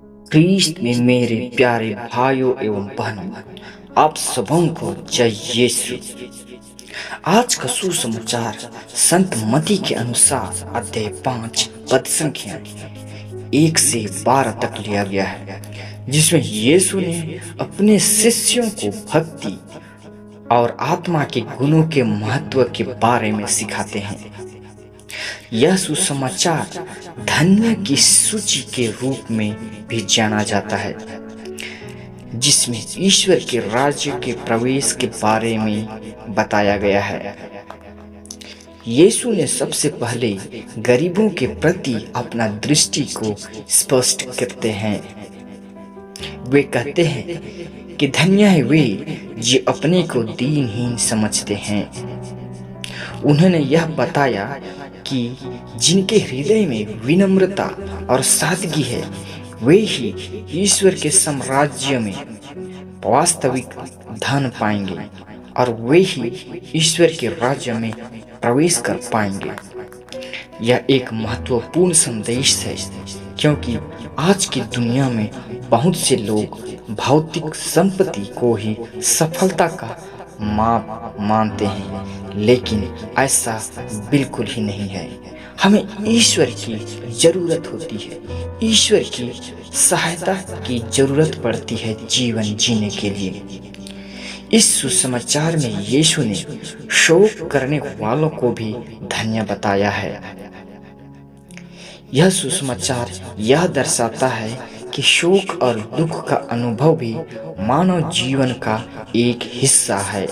ख्रीस्त में मेरे प्यारे भाइयों एवं बहनों, आप सबों को जय यीशु। आज का सुसमाचार संत मती के अनुसार अध्याय 5 पद संख्या 1 से 12 तक लिया गया है, जिसमें यीशु ने अपने शिष्यों को भक्ति और आत्मा के गुणों के महत्व के बारे में सिखाते हैं। यह सुसमाचार धन्य की सूची के रूप में भी जाना जाता है, जिसमें ईश्वर के राज्य के प्रवेश के बारे में बताया गया है। यीशु ने सबसे पहले गरीबों के प्रति अपना दृष्टि को स्पष्ट करते हैं। वे कहते हैं कि धन्य है वे जो अपने को दीनहीन समझते हैं। उन्होंने यह बताया कि जिनके हृदय में विनम्रता और सादगी है, वे ही ईश्वर के साम्राज्य में वास्तविक धन पाएंगे और वे ही ईश्वर के राज्य में प्रवेश कर पाएंगे। यह एक महत्वपूर्ण संदेश है, क्योंकि आज की दुनिया में बहुत से लोग भौतिक संपत्ति को ही सफलता का माप मानते हैं, लेकिन ऐसा बिल्कुल ही नहीं है। हमें ईश्वर की जरूरत होती है, ईश्वर की सहायता की जरूरत पड़ती है जीवन जीने के लिए। इस सुसमाचार में यीशु ने शोक करने वालों को भी धन्य बताया है। यह सुसमाचार यह दर्शाता है कि शोक और दुख का अनुभव भी मानव जीवन का एक हिस्सा है।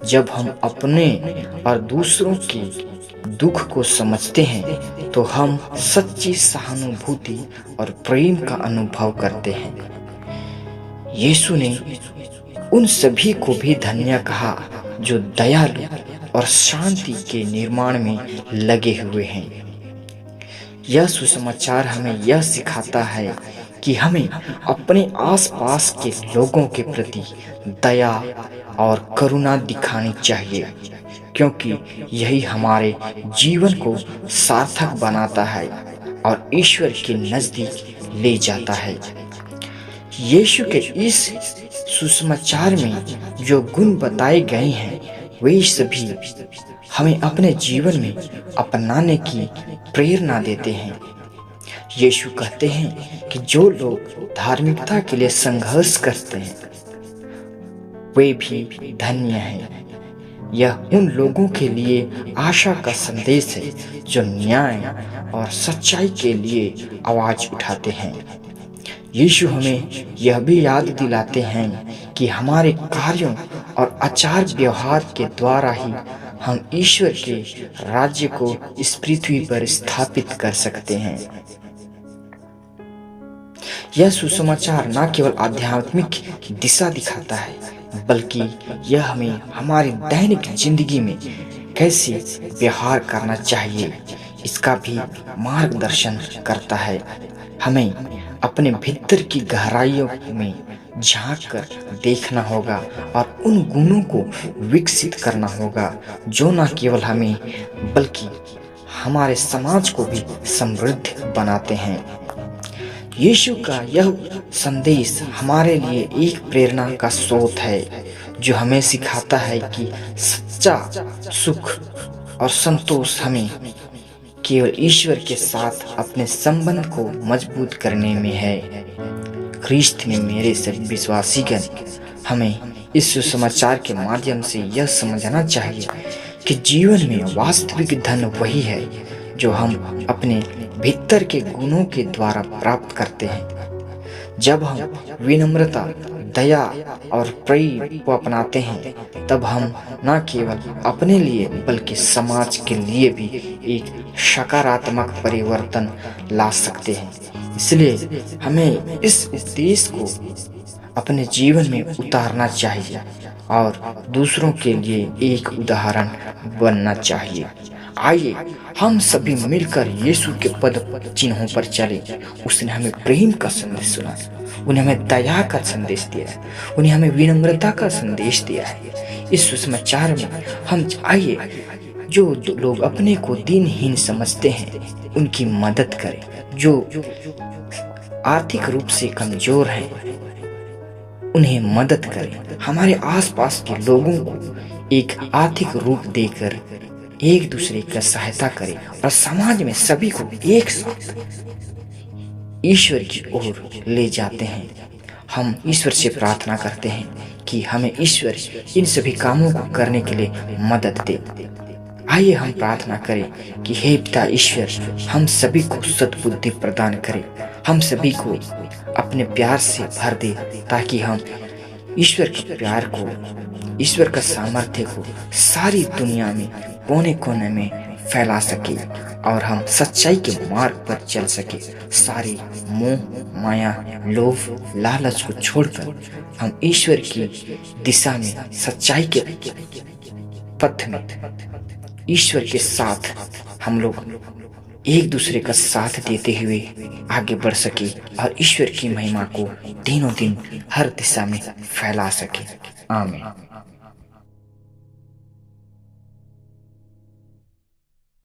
जब हम अपने और दूसरों के दुख को समझते हैं, तो हम सच्ची सहानुभूति और प्रेम का अनुभव करते हैं। यीशु ने उन सभी को भी धन्य कहा जो दयालु और शांति के निर्माण में लगे हुए हैं। यह सुसमाचार हमें यह सिखाता है कि हमें अपने आसपास के लोगों के प्रति दया और करुणा दिखानी चाहिए, क्योंकि यही हमारे जीवन को सार्थक बनाता है और ईश्वर के नजदीक ले जाता है। यीशु के इस सुसमाचार में जो गुण बताए गए हैं, वे सभी हमें अपने जीवन में अपनाने की प्रेरणा देते हैं। यीशु कहते हैं कि जो लोग धार्मिकता के लिए संघर्ष करते हैं, वे भी धन्य हैं। यह उन लोगों के लिए आशा का संदेश है जो न्याय और सच्चाई के लिए आवाज उठाते हैं। यीशु हमें यह भी याद दिलाते हैं कि हमारे कार्यों और आचार व्यवहार के द्वारा ही हम ईश्वर के राज्य को इस पृथ्वी पर स्थापित कर सकते हैं। यह सुसमाचार न केवल आध्यात्मिक दिशा दिखाता है, बल्कि यह हमें हमारी दैनिक जिंदगी में कैसे व्यवहार करना चाहिए, इसका भी मार्गदर्शन करता है। हमें अपने भीतर की गहराइयों में झांक कर देखना होगा और उन गुणों को विकसित करना होगा जो न केवल हमें बल्कि हमारे समाज को भी समृद्ध बनाते हैं। यीशु का यह संदेश हमारे लिए एक प्रेरणा का स्रोत है, जो हमें सिखाता है कि सच्चा सुख और संतोष हमें केवल ईश्वर के साथ अपने संबंध को मजबूत करने में है। ख्रीस्त में मेरे सभी विश्वासीगण, हमें इस सुसमाचार के माध्यम से यह समझना चाहिए कि जीवन में वास्तविक धन वही है जो हम अपने भीतर के गुणों के द्वारा प्राप्त करते हैं। जब हम विनम्रता, दया और प्रेम को अपनाते हैं, तब हम न केवल अपने लिए बल्कि समाज के लिए भी एक सकारात्मक परिवर्तन ला सकते हैं। इसलिए हमें इस उपदेश को अपने जीवन में उतारना चाहिए और दूसरों के लिए एक उदाहरण बनना चाहिए। आइए हम सभी मिलकर यीशु के पद चिन्हों पर चले। उसने हमें प्रेम का संदेश सुना, उन्हें हमें दया का संदेश दिया है, उन्हें हमें विनम्रता का संदेश दिया है। इस सुसमाचार में हम आइए, जो लोग अपने को दीनहीन समझते हैं उनकी मदद करें, जो आर्थिक रूप से कमजोर हैं उन्हें मदद करें। हमारे आसपास के लोगों को एक आर्थिक रूप देकर एक दूसरे का सहायता करें और समाज में सभी को एक साथ ईश्वर की ओर ले जाते हैं। हम ईश्वर से प्रार्थना करते हैं कि हमें ईश्वर इन सभी कामों को करने के लिए मदद दे। आइए हम प्रार्थना करें कि हे पिता ईश्वर हम सभी को सद्बुद्धि प्रदान करें, हम सभी को अपने प्यार से भर दे ताकि हम ईश्वर के प्यार को, ईश्वर का सामर्थ्य को सारी दुनिया में कोने कोने में फैला सके और हम सच्चाई के मार्ग पर चल सके। सारी मोह माया लोभ लालच को छोड़कर हम ईश्वर की दिशा में, सच्चाई के पथ में ईश्वर के साथ हम लोग एक दूसरे का साथ देते हुए आगे बढ़ सके और ईश्वर की महिमा को दिनों दिन हर दिशा में फैला सके। आमीन।